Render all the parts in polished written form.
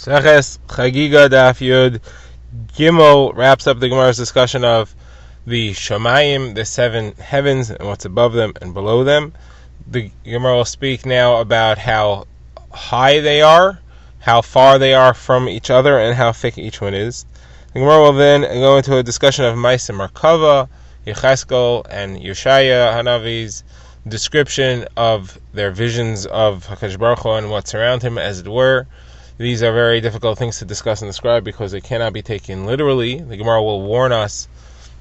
Seches Chagiga Daf Yud Gimel wraps up the Gemara's discussion of the Shamayim, the seven heavens, and what's above them and below them. The Gemara will speak now about how high they are, how far they are from each other, and how thick each one is. The Gemara will then go into a discussion of Ma'aseh Merkava, Yecheskel, and Yeshaya Hanavi's description of their visions of HaKadosh Baruch Hu and what's around him, as it were. These are very difficult things to discuss and describe because they cannot be taken literally. The Gemara will warn us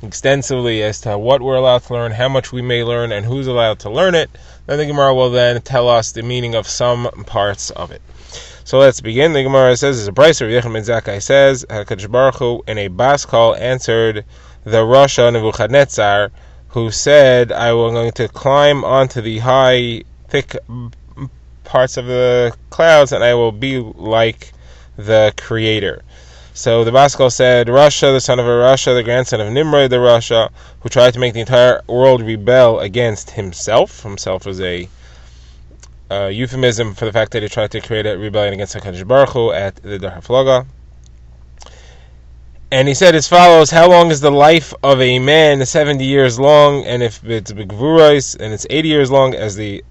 extensively as to what we're allowed to learn, how much we may learn, and who's allowed to learn it. Then the Gemara will then tell us the meaning of some parts of it. So let's begin. The Gemara says, "As a Bryce of Yechim ben Zakkai says, HaKadosh Baruch Hu in a bas call answered the Rasha Nebuchadnezzar, who said, I was going to climb onto the high, thick parts of the clouds, and I will be like the Creator." So the Baskal said, Rasha, the son of a Rasha, the grandson of Nimrod, the Rasha, who tried to make the entire world rebel against himself. Himself was a euphemism for the fact that he tried to create a rebellion against HaKadosh Baruch Hu at the Dar HaFlaga. And he said as follows: how long is the life of a man? 70 years long, and if it's Begvurais, and it's 80 years long, as the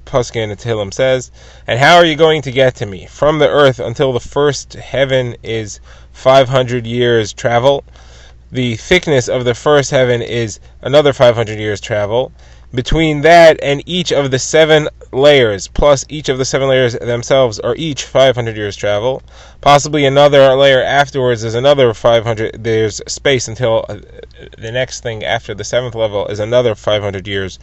Pasuk in Tehillim says. And how are you going to get to me? From the earth until the first heaven is 500 years travel. The thickness of the first heaven is another 500 years travel. Between that and each of the 7 layers, plus each of the 7 layers themselves, are each 500 years travel. Possibly another layer afterwards is another 500. There's space until the next thing after the 7th level is another 500 years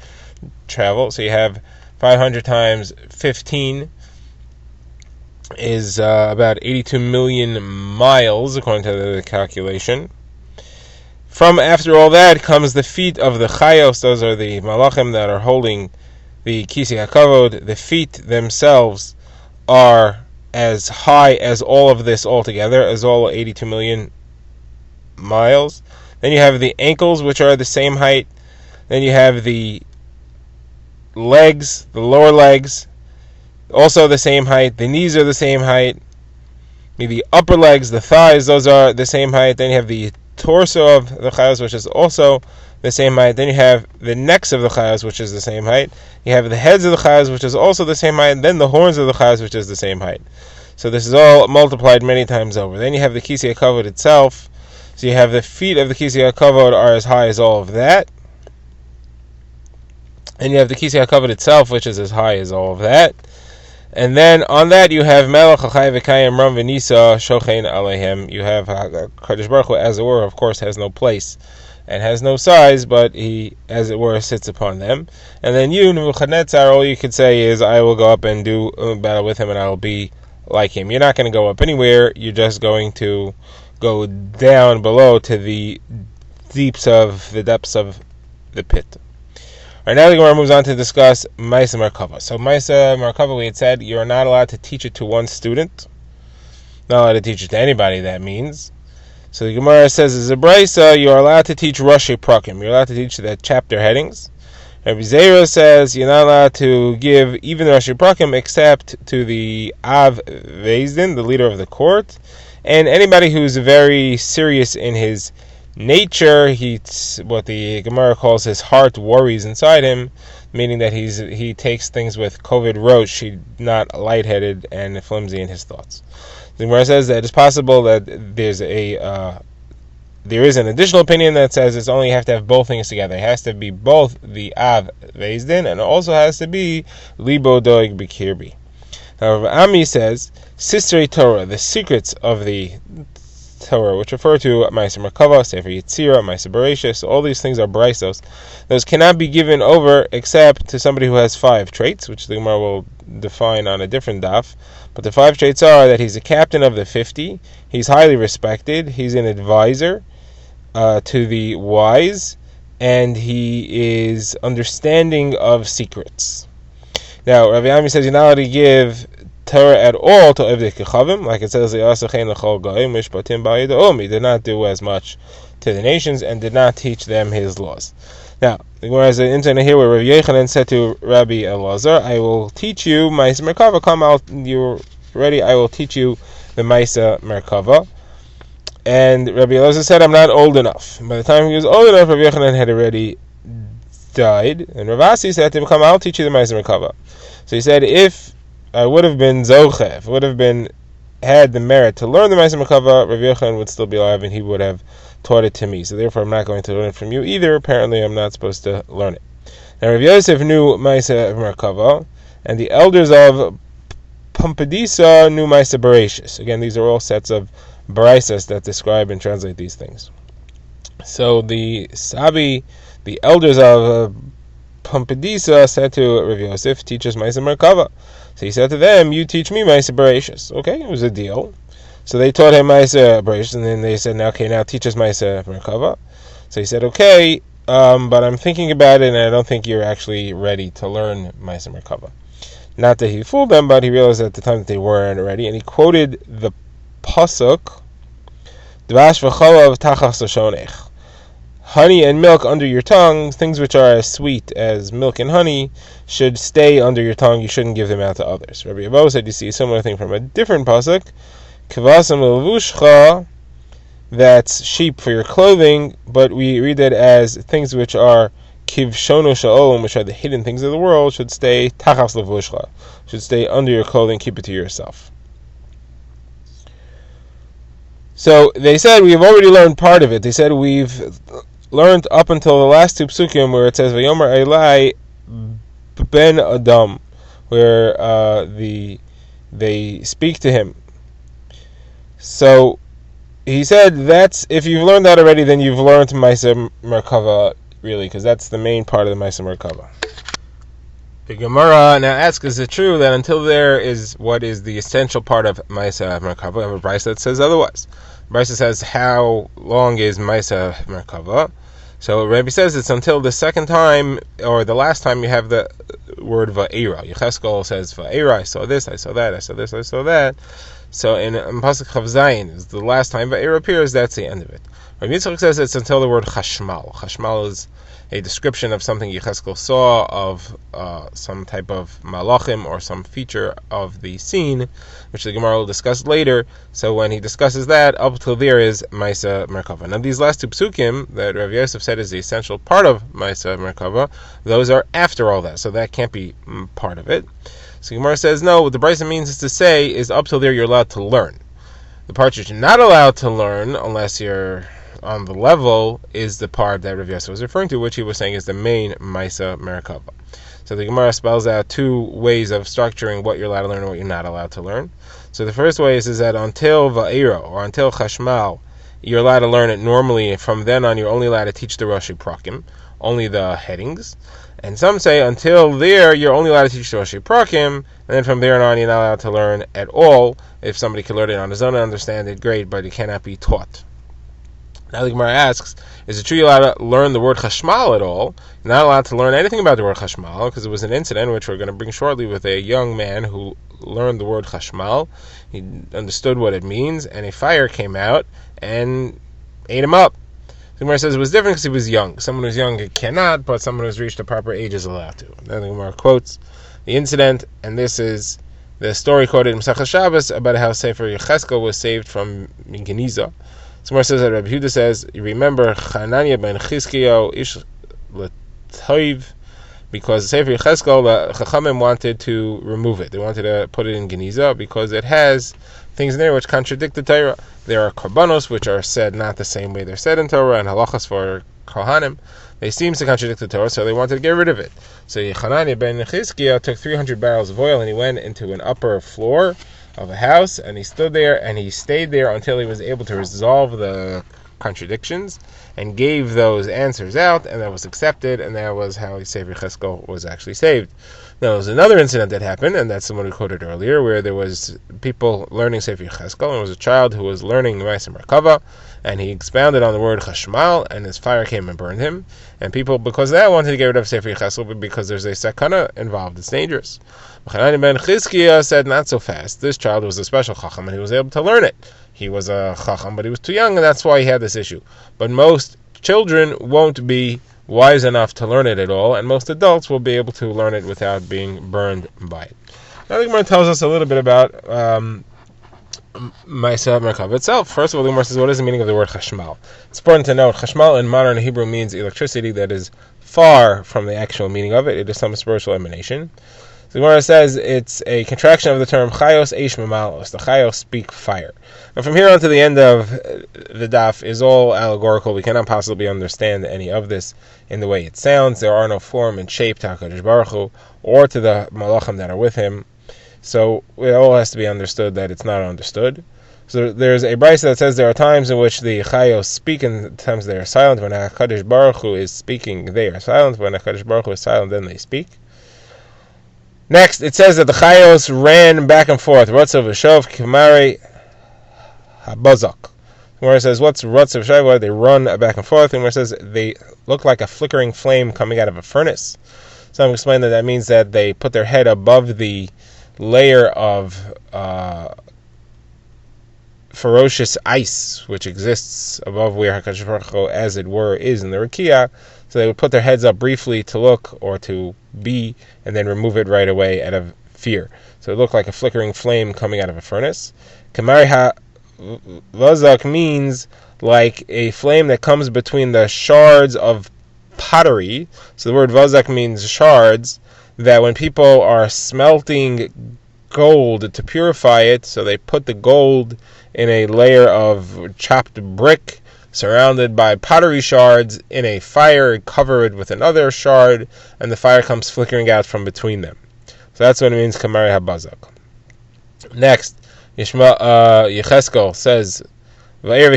travel. So you have 500 times 15 is about 82 million miles, according to the calculation. From after all that comes the feet of the Chayos. Those are the Malachim that are holding the Kisei HaKavod. The feet themselves are as high as all of this altogether, as all 82 million miles. Then you have the ankles, which are the same height. Then you have the legs, the lower legs, also the same height. The knees are the same height. The upper legs, the thighs, those are the same height. Then you have the torso of the Chayos, which is also the same height. Then you have the necks of the Chayos, which is the same height. You have the heads of the Chayos, which is also the same height. And then the horns of the Chayos, which is the same height. So this is all multiplied many times over. Then you have the Kisei HaKavod itself. So you have the feet of the Kisei HaKavod are as high as all of that. And you have the Kisei HaKavod itself, which is as high as all of that. And then on that you have Melech HaChai V'Kayim Ram V'Nisa Shochein Aleihem. You have Kadosh Baruch Hu, as it were, of course, has no place and has no size, but he, as it were, sits upon them. And then you, Nebuchadnezzar, all you could say is, I will go up and do battle with him, and I will be like him. You're not going to go up anywhere. You're just going to go down below to the depths of the pit. Right now, the Gemara moves on to discuss Ma'aseh Merkava. So Ma'aseh Merkava, we had said, you are not allowed to teach it to one student. Not allowed to teach it to anybody, that means. So the Gemara says, as a Brisa, you are allowed to teach Rashi Prakim. You're allowed to teach the chapter headings. Rabbi Zera says, you're not allowed to give even Rashi Prakim except to the Av Vezdin, the leader of the court, and anybody who's very serious in his nature. He's what the Gemara calls his heart worries inside him, meaning that he takes things with COVID roach. He's not lightheaded and flimsy in his thoughts. The Gemara says that it's possible that there is an additional opinion that says it's only you have to have both things together. It has to be both the Av Vezdin and it also has to be Libo Doig Bikirbi. However, Ami says Sistrei Torah, the secrets of the Torah, which refer to Ma'aseh Merkava, Sefer Yetzirah, Ma'aseh Bereshis, all these things are brisos. Those cannot be given over except to somebody who has 5 traits, which the Gemara will define on a different daf. But the 5 traits are that he's a captain of the 50, he's highly respected, he's an advisor to the wise, and he is understanding of secrets. Now, Rabbi Ami says you're not allowed to give Torah at all to Evdei Kechavim, like it says, he did not do as much to the nations and did not teach them his laws. Now, whereas the incident here where Rabbi Yechanan said to Rabbi Elazar, I will teach you Ma'aseh Merkava, come out, you're ready, I will teach you the Maisa Merkava. And Rabbi Elazar said, I'm not old enough. By the time he was old enough, Rabbi Yochanan had already died. And Rav Asi said to him, come, I'll teach you the Maisa Merkava. So he said, if I would have been Zocheh, if I would have had the merit to learn the Maisa Merkava, Rabbi Yochanan would still be alive and he would have taught it to me. So therefore I'm not going to learn it from you either. Apparently I'm not supposed to learn it. Now Rav Yosef knew Maisa Merkava, and the elders of Pumbedisa knew Maisa Bereshis. Again, these are all sets of Baraisas that describe and translate these things. So the Sabi, the elders of Pumbedisa, said to Rav Yosef, teach us Maisa Merkava. So he said to them, you teach me Maisa Bereshis. Okay, it was a deal. So they taught him Maisa Bereshis, and then they said, now teach us Maisa Merkava. So he said, okay, but I'm thinking about it, and I don't think you're actually ready to learn Maisa Merkava. Not that he fooled them, but he realized at the time that they weren't ready, and he quoted the pasuk, Dvash v'cholav tachas lashonech. Honey and milk under your tongue, things which are as sweet as milk and honey, should stay under your tongue. You shouldn't give them out to others. Rabbi Abo said you see a similar thing from a different pasuk, Kavasam levushcha, that's sheep for your clothing, but we read it as things which are kivshono sha'olam, which are the hidden things of the world, should stay tachas levushcha, should stay under your clothing, keep it to yourself. So they said we've already learned part of it. They said we've learned up until the last two psukim where it says Vayomer Elai ben Adam, where they speak to him. So he said that's, if you've learned that already, then you've learned Maisa Merkava, really, because that's the main part of the Maisa Merkava. The Gemara now asks, is it true that until there is what is the essential part of Maisa Merkava, we have a Brisa that says otherwise. Brisa says, how long is Maisa Merkava? So Rabbi says it's until the second time, or the last time you have the word Va'era. Yecheskel says Va'era, I saw this, I saw that, I saw this, I saw that. So in Pasuk Chav Zayin, is the last time Va'era appears, that's the end of it. Rabbi Yitzchak says it's until the word Chashmal. Chashmal is a description of something Yecheskel saw, of some type of malachim or some feature of the scene, which the Gemara will discuss later. So when he discusses that, up till there is Maisa Merkava. Now these last two psukim that Rav Yosef said is the essential part of Maisa Merkava, those are after all that, so that can't be part of it. So Gemara says, no, what the Brisa means is to say is up till there you're allowed to learn. The part you're not allowed to learn, unless you're on the level, is the part that Rav Yosef was referring to, which he was saying is the main Maisa Merkava. So the Gemara spells out two ways of structuring what you're allowed to learn and what you're not allowed to learn. So the first way is that until Va'era, or until Chashmal, you're allowed to learn it normally. From then on, you're only allowed to teach the Rashi Prakim, only the headings. And some say until there, you're only allowed to teach the Rashi Prakim, and then from there on, you're not allowed to learn at all. If somebody can learn it on his own and understand it, great, but it cannot be taught. Now the Gemara asks, is it true you're allowed to learn the word Chashmal at all? You're not allowed to learn anything about the word Chashmal, because it was an incident which we're going to bring shortly with a young man who learned the word Chashmal. He understood what it means, and a fire came out and ate him up. The Gemara says it was different because he was young. Someone who's young cannot, but someone who's reached a proper age is allowed to. Then the Gemara quotes the incident, and this is the story quoted in Masechah Shabbos about how Sefer Yecheskel was saved from Geniza. Somewhere says that Rabbi Huda says, you remember Chananya ben Chizkiyahu ish l'toiv, because Sefer Yecheskel, the Chachamim wanted to remove it. They wanted to put it in Geniza because it has things in there which contradict the Torah. There are korbanos which are said not the same way they're said in Torah, and halachas for kohanim. They seem to contradict the Torah, so they wanted to get rid of it. So Chananya ben Chizkiyahu took 300 barrels of oil and he went into an upper floor of a house, and he stood there and he stayed there until he was able to resolve the contradictions and gave those answers out, and that was accepted, and that was how Sefer Yecheskel was actually saved. Now there was another incident that happened, and that's the one we quoted earlier, where there was people learning Sefer Yecheskel, and it was a child who was learning the Maisa Merkava, and he expounded on the word Chashmal, and his fire came and burned him, and people, because of that, wanted to get rid of Sefer Yecheskel because there's a sakana involved, it's dangerous. Chananya ben Chizkiyahu said, not so fast. This child was a special chacham, and he was able to learn it. He was a chacham, but he was too young, and that's why he had this issue. But most children won't be wise enough to learn it at all, and most adults will be able to learn it without being burned by it. Now the Gemara tells us a little bit about Ma'aseh Merkava itself. First of all, the Gemara says, what is the meaning of the word chashmal? It's important to note, chashmal in modern Hebrew means electricity that is far from the actual meaning of it. It is some spiritual emanation. The Gemara says it's a contraction of the term chayos eish memalos. The chayos speak fire. And from here on to the end of the daf is all allegorical. We cannot possibly understand any of this in the way it sounds. There are no form and shape to HaKadosh Baruch Hu or to the malachim that are with him. So it all has to be understood that it's not understood. So there's a brisa that says there are times in which the chayos speak and times they are silent. When HaKadosh Baruch Hu is speaking, they are silent. When HaKadosh Baruch Hu is silent, then they speak. Next, it says that the chayos ran back and forth. Rotzav v'shov k'mari habazak. Where it says, what's rotzav v'shov? They run back and forth. And where it says they look like a flickering flame coming out of a furnace. Some explain that means that they put their head above the layer of ferocious ice which exists above where HaKadosh Baruch Hu, as it were, is in the Rakia. So they would put their heads up briefly to look or to be, and then remove it right away out of fear. So it looked like a flickering flame coming out of a furnace. Kamari ha-vazak means like a flame that comes between the shards of pottery. So the word vazak means shards, that when people are smelting gold to purify it, so they put the gold in a layer of chopped brick surrounded by pottery shards in a fire, cover it with another shard, and the fire comes flickering out from between them. So that's what it means, Kamari habazak. Next, Yecheskel says, and I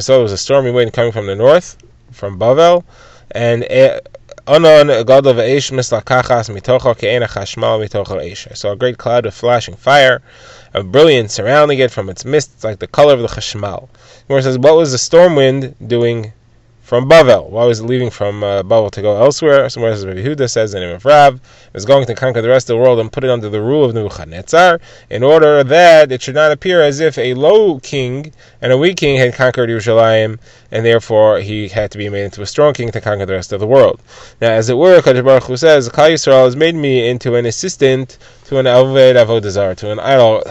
saw there was a stormy wind coming from the north, from Bavel, and I saw a great cloud of flashing fire, of brilliance surrounding it from its mist, like the color of the chashmal. Where it says, what was the storm wind doing from Bavel? Why was it leaving from Bavel to go elsewhere? Somewhere as Rabbi Yehuda says in the name of Rav, it was going to conquer the rest of the world and put it under the rule of Nebuchadnezzar, in order that it should not appear as if a low king and a weak king had conquered Yerushalayim, and therefore he had to be made into a strong king to conquer the rest of the world. Now, as it were, Kadosh Baruch Hu says, Klal Yisrael has made me into an assistant to an Aved Avodah Zarah, to an idol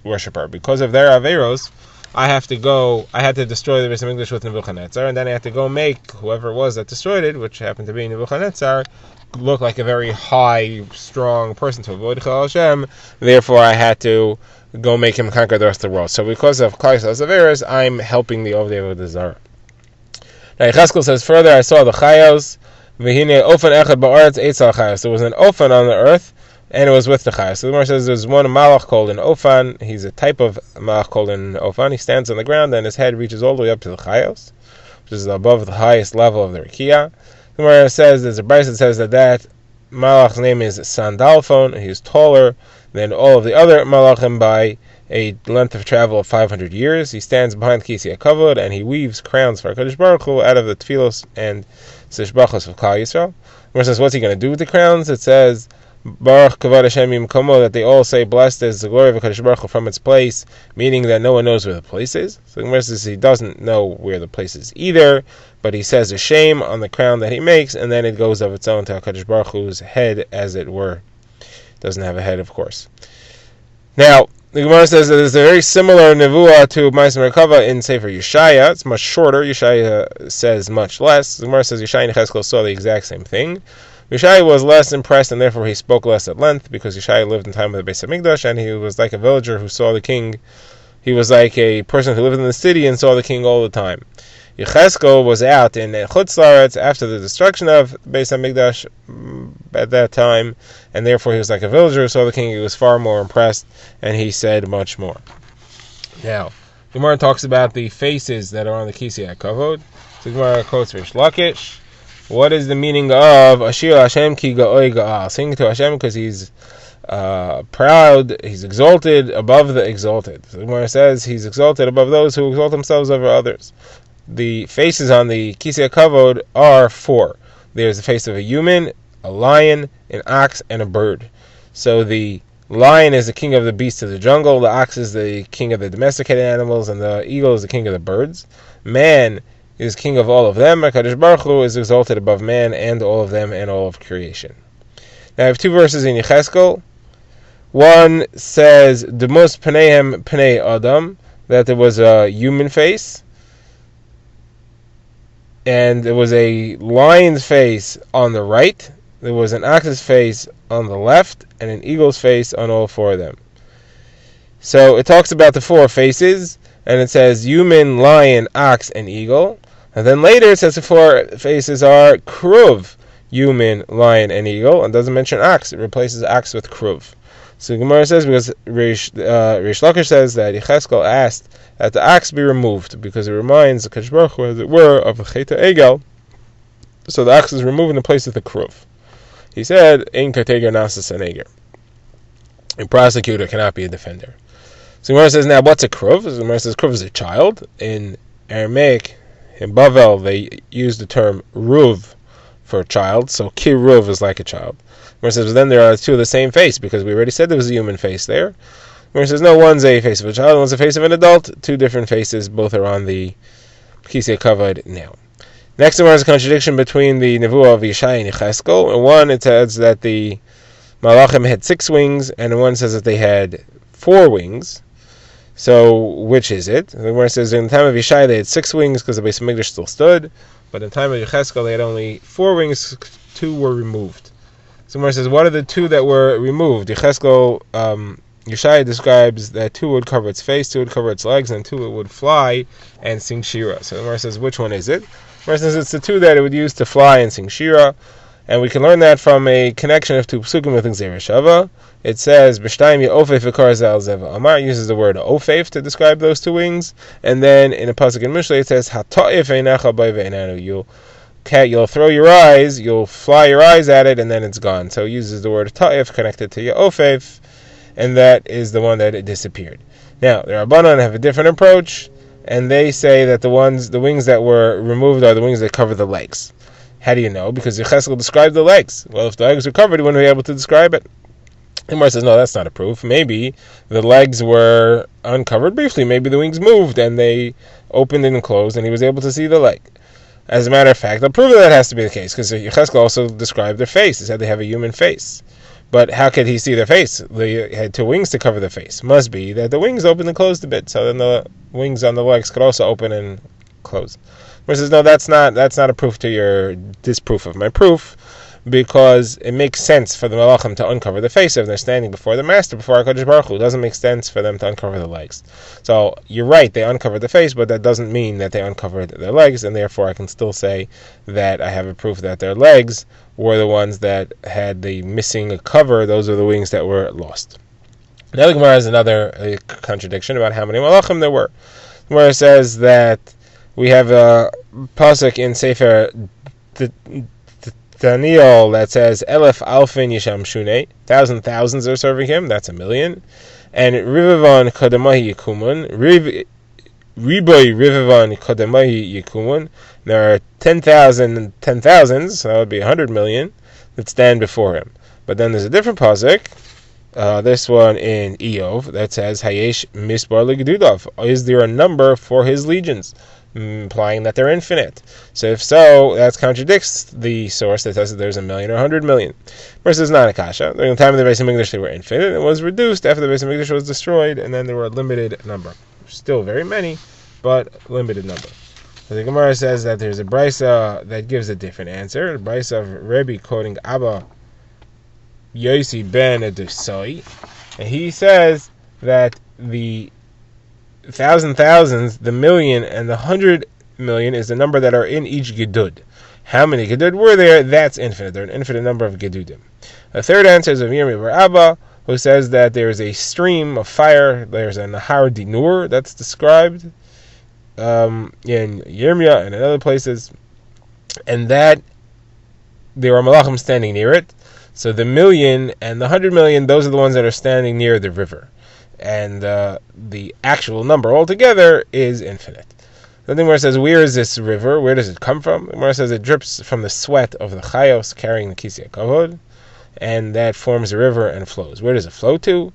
worshipper. Because of their Averos, I had to destroy the Beis Hamikdash with Nebuchadnezzar, and then I had to go make whoever it was that destroyed it, which happened to be Nebuchadnezzar, look like a very high, strong person to avoid Chal Hashem. Therefore, I had to go make him conquer the rest of the world. So because of Klal Yisrael's Averos, I'm helping the Avodah Zarah. Now, Yecheskel says further, I saw the Chayos, V'hine Ofen Echad Ba'aretz Eitzal Chayos. There was an Ofen on the earth, and it was with the Chayos. So the Gemara says there's one Malach called an Ofan. He's a type of Malach called an Ofan. He stands on the ground, and his head reaches all the way up to the Chayos, which is above the highest level of the Rakia. The Gemara says there's a brisa that says that Malach's name is Sandalphon. He's taller than all of the other Malachim by a length of travel of 500 years. He stands behind Kisei HaKavod, and he weaves crowns for HaKadosh Baruch Hu out of the Tfilos and Sishbachos of Klal Yisrael. The Gemara says, what's he going to do with the crowns? It says, Baruch Kavod Hashem Yimkomo, that they all say, blessed is the glory of HaKadosh Baruch Hu from its place, meaning that no one knows where the place is. So the Gemara says he doesn't know where the place is either, but he says a shame on the crown that he makes, and then it goes of its own to HaKadosh Baruch Hu's head, as it were. Doesn't have a head, of course. Now, the Gemara says that there's a very similar nevuah to Ma'aseh Merkava in Sefer Yeshaya. It's much shorter. Yeshaya says much less. The Gemara says Yeshaya and Yecheskel saw the exact same thing. Yeshaya was less impressed, and therefore he spoke less at length, because Yeshaya lived in time of the Beis Hamikdash, and he was like a villager who saw the king. He was like a person who lived in the city and saw the king all the time. Yecheskel was out in Chutz La'aretz after the destruction of Beis Hamikdash at that time, and therefore he was like a villager who saw the king. He was far more impressed, and he said much more. Now, Gemara talks about the faces that are on the Kisei HaKavod. So Gemara quotes Rish Lakish. What is the meaning of Ashir Hashem ki ga'oi ga'al? Sing to Hashem because he's proud, he's exalted above the exalted. So the Gemara says he's exalted above those who exalt themselves over others. The faces on the Kisei HaKavod are four. There's the face of a human, a lion, an ox, and a bird. So the lion is the king of the beasts of the jungle, the ox is the king of the domesticated animals, and the eagle is the king of the birds. Man is king of all of them. HaKadosh Baruch Hu is exalted above man and all of them and all of creation. Now I have two verses in Yecheskel. One says Demos Panehem Panei Adam, that there was a human face, and there was a lion's face on the right, there was an ox's face on the left, and an eagle's face on all four of them. So it talks about the four faces, and it says human, lion, ox, and eagle. And then later it says the four faces are kruv, human, lion, and eagle, and doesn't mention ox. It replaces ox with kruv. So Gemara says, because Rish Lakish says that Yecheskel asked that the ox be removed, because it reminds the Kadosh Baruch Hu, as it were, of a Cheta Egel. So the ox is removed in the place of the kruv. He said, Ein Kateger Nasas Aneger. A prosecutor cannot be a defender. So Gemara says, now what's a kruv? So Gemara says, kruv is a child. In Aramaic, in Bavel, they use the term ruv for a child, so kiruv is like a child. Gemara says, well, then there are two of the same face, because we already said there was a human face there. Gemara says, no, one's a face of a child, one's a face of an adult. Two different faces, both are on the Kisei Kavod now. Next one is a contradiction between the Nevuah of Yeshai and Yecheskel. In one, it says that the Malachim had 6 wings, and in one says that they had 4 wings. So, which is it? The Gemara says, in the time of Yeshai, they had 6 wings because the Beis Hamikdash still stood, but in the time of Yecheskel, they had only 4 wings, 2 were removed. So Gemara says, what are the 2 that were removed? Yecheskel, Yeshai describes that 2 would cover its face, 2 would cover its legs, and 2 it would fly and sing Shira. So the Gemara says, which one is it? The Gemara says, it's the 2 that it would use to fly and sing Shira, and we can learn that from a connection of 2 psukim with Gzeira Shava. It says, B'shtayim Ye'ofef V'kar Zal Zeva Amar, uses the word ofef to describe those 2 wings, and then in a pasuk in Mishlei it says, Hata'if Einecha Bay Ve'inanu, you'll throw your eyes, you'll fly your eyes at it, and then it's gone. So it uses the word ta'if connected to Ye'ofef, and that is the one that it disappeared. Now, the Rabbanan have a different approach, and they say that the wings that were removed are the wings that cover the legs. How do you know? Because Yecheskel described the legs. Well, if the legs were covered, he wouldn't be able to describe it. And Gemara says, no, that's not a proof. Maybe the legs were uncovered briefly. Maybe the wings moved and they opened and closed and he was able to see the leg. As a matter of fact, I'll prove that has to be the case, because Yecheskel also described their face. He said they have a human face. But how could he see their face? They had 2 wings to cover the face. Must be that the wings opened and closed a bit, so then the wings on the legs could also open and close. Gemara says, no, that's not a proof to your disproof of my proof, because it makes sense for the Malachim to uncover the face if they're standing before the Master, before HaKadosh Baruch Hu. It doesn't make sense for them to uncover the legs. So you're right, they uncovered the face, but that doesn't mean that they uncovered their legs, and therefore I can still say that I have a proof that their legs were the ones that had the missing cover. Those are the wings that were lost. Now the Gemara has another contradiction about how many Malachim there were. The Gemara says that we have a pasuk in Sefer Daniel that says Elef Alfin Yisham Shunei, thousands are serving him. That's 1,000,000. And Rivavon Kodamahi Yikumun, Riboy Rivavon Kodamahi Yikumun. There are 10,000 10,000s, so that would be 100,000,000 that stand before him. But then there's a different pasuk, this one in Eov, that says Hayesh Misbar Ligdudov. Is there a number for his legions? Implying that they're infinite. So if so, that contradicts the source that says that there's 1,000,000 or 100,000,000. Versus not a kasha. During the time of the Beis Hamikdash, they were infinite. It was reduced after the Beis Hamikdash was destroyed, and then there were a limited number. Still very many, but limited number. So the Gemara says that there's a brisa that gives a different answer. The brisa of Rebbe quoting Abba Yosi ben Adusai, and he says that the thousands, the 1,000,000 and the 100,000,000 is the number that are in each gedud. How many gedud were there? That's infinite. There are an infinite number of gedudim. A third answer is of Yirmi bar Abba, who says that there is a stream of fire. There's a Nahar Dinur that's described in Yirmiyah and in other places, and that there are malachim standing near it. So the 1,000,000 and the 100,000,000, those are the ones that are standing near the river. And the actual number altogether is infinite. The thing where it says, where is this river? Where does it come from? Where it says it drips from the sweat of the chayos carrying the kisei kavod, and that forms a river and flows. Where does it flow to?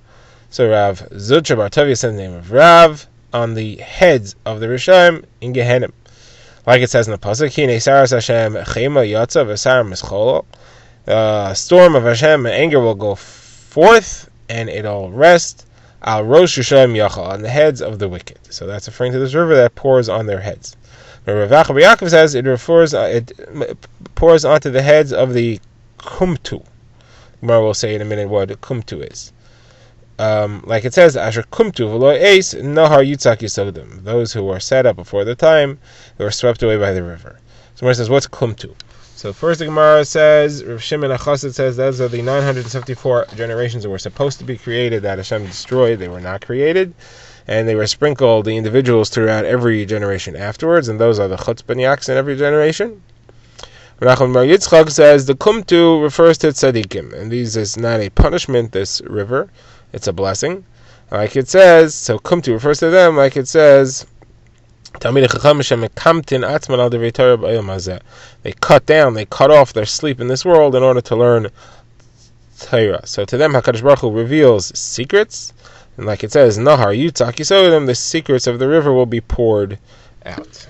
So Rav Zutra Bar Tovia says the name of Rav on the heads of the Rishaim in Gehenim. Like it says in the pasuk, Hinei saras Hashem chema yatsa v'sar mischolo. Storm of Hashem and anger will go forth, and it'll rest al rosh Yisrael yachal, on the heads of the wicked. So that's referring to this river that pours on their heads. Rav Yaakov says it pours onto the heads of the kumtu. Gemara will say in a minute what kumtu is. Like it says, Asher kumtu v'lo eis nahar yitzak yisodim. Those who were set up before the time, they were swept away by the river. So Gemara says, what's kumtu? So first the Gemara says, Rav Shimon HaChassid says, those are the 974 generations that were supposed to be created that Hashem destroyed. They were not created, and they were sprinkled, the individuals, throughout every generation afterwards, and those are the chutzpaniaks in every generation. Menachem Bar Yitzchak says the kumtu refers to tzaddikim, and this is not a punishment, this river, it's a blessing. Like it says, so kumtu refers to them, like it says, they cut down, they cut off their sleep in this world in order to learn Torah. So to them, HaKadosh Baruch Hu reveals secrets, and like it says, Nahar Yitzak Yisodim, the secrets of the river will be poured out.